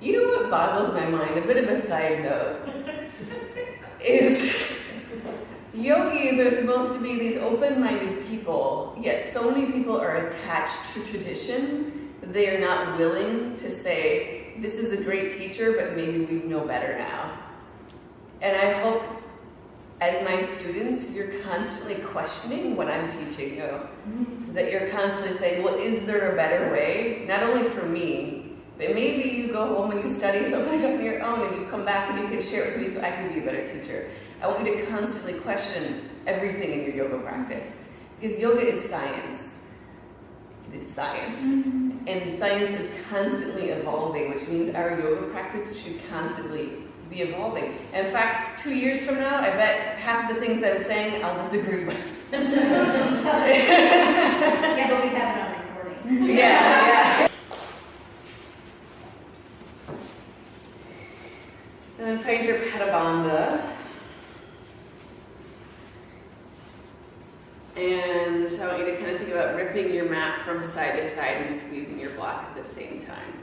You know what boggles my mind, a bit of a side note, is yogis are supposed to be these open-minded people, yet so many people are attached to tradition that they are not willing to say, this is a great teacher, but maybe we know better now. And I hope, as my students, you're constantly questioning what I'm teaching you, so that you're constantly saying, well, is there a better way? Not only for me, but maybe you go home and you study something on your own and you come back and you can share it with me so I can be a better teacher. I want you to constantly question everything in your yoga practice. Because yoga is science. It is science. And science is constantly evolving, which means our yoga practice should constantly be evolving. In fact, 2 years from now, I bet half the things I'm saying I'll disagree with. Yeah, but we have it on recording. Yeah. And then find your Pada. And I want you to kind of think about ripping your mat from side to side and squeezing your block at the same time.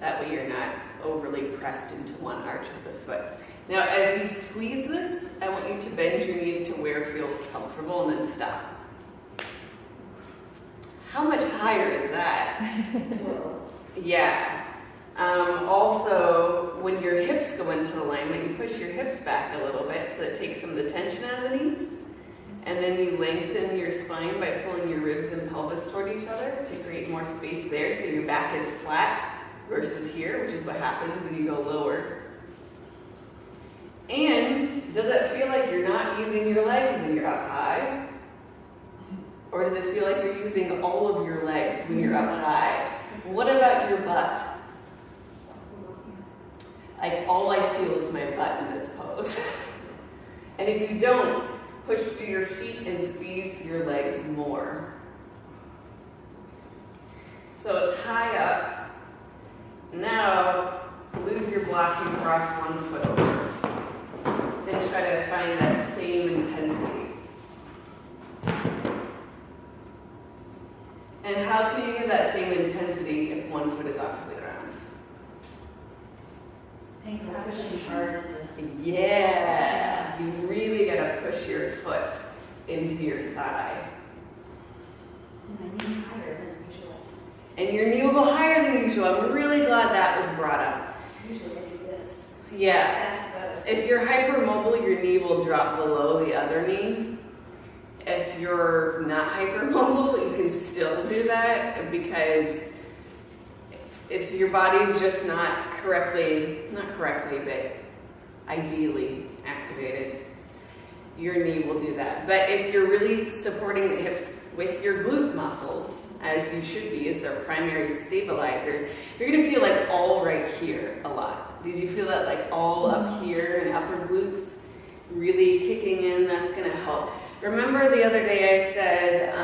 That way you're not overly pressed into one arch of the foot. Now, as you squeeze this, I want you to bend your knees to where it feels comfortable and then stop. How much higher is that? Yeah. Also, when your hips go into alignment, you push your hips back a little bit so that it takes some of the tension out of the knees. And then you lengthen your spine by pulling your ribs and pelvis toward each other to create more space there so your back is flat versus here, which is what happens when you go lower. And does it feel like you're not using your legs when you're up high? Or does it feel like you're using all of your legs when you're up high? What about your butt? Like, all I feel is my butt in this pose. And if you don't, push through your feet and squeeze your legs more. So it's high up. Now, lose your block and cross one foot over. Then try to find that same intensity. And how can you get that same intensity if one foot is off the ground? Ankle pushing hard. Yeah, you really gotta push your foot into your thigh. And my knee higher than usual. And your knee will go higher than usual. I'm really glad that was brought up. Usually I do this. Yeah. That's better. If you're hypermobile, your knee will drop below the other knee. If you're not hypermobile, you can still do that, because if your body's just not correctly, but ideally activated, your knee will do that. But if you're really supporting the hips with your glute muscles, as you should be, as their primary stabilizers, you're gonna feel like all right here a lot. Did you feel that, like all up here and upper glutes really kicking in? That's gonna help. Remember the other day I said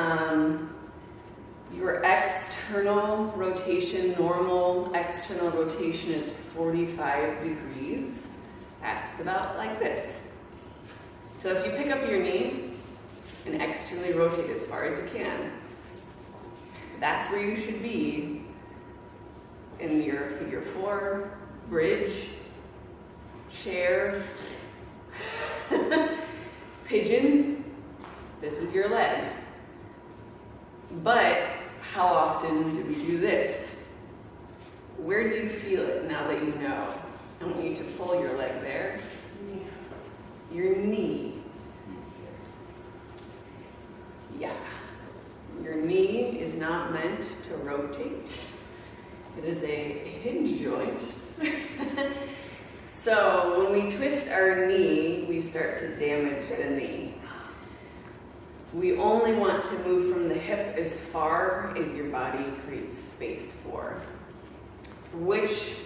your external rotation, normal external rotation is 45 degrees. That's about like this. So if you pick up your knee and externally rotate as far as you can, that's where you should be in your figure 4, bridge, chair, pigeon. This is your leg. But how often do we do this? Where do you feel it now that you know? I want you to pull your leg there. Your knee. Yeah. Your knee is not meant to rotate. It is a hinge joint. So when we twist our knee, we start to damage the knee. We only want to move from the hip as far as your body creates space for, which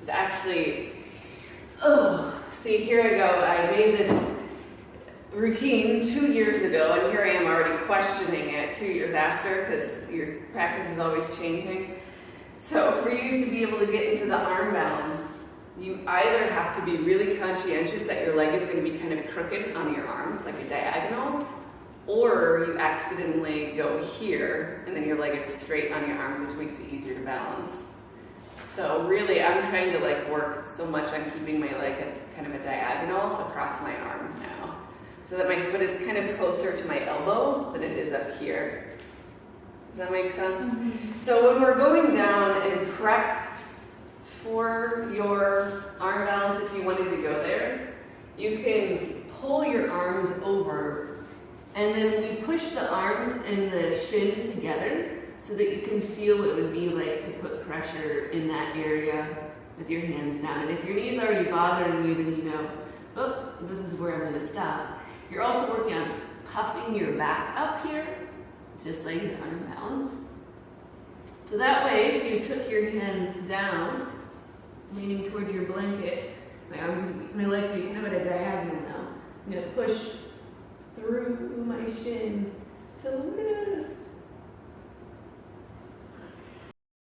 is actually, see, here I go. I made this routine 2 years ago, and here I am already questioning it 2 years after, because your practice is always changing. So for you to be able to get into the arm balance, you either have to be really conscientious that your leg is going to be kind of crooked on your arms, like a diagonal, or you accidentally go here, and then your leg is straight on your arms, which makes it easier to balance. So really, I'm trying to like work so much on keeping my leg at kind of a diagonal across my arms now, so that my foot is kind of closer to my elbow than it is up here. Does that make sense? Mm-hmm. So when we're going down and prep for your arm balance, if you wanted to go there, you can pull your arms over, and then we push the arms and the shin together so that you can feel what it would be like to put pressure in that area with your hands down. And if your knee's already bothering you, then you know, oh, this is where I'm going to stop. You're also working on puffing your back up here, just like the arm balance. So that way, if you took your hands down, leaning toward your blanket, my legs are kind of at a diagonal now. I'm going to push through my shin to the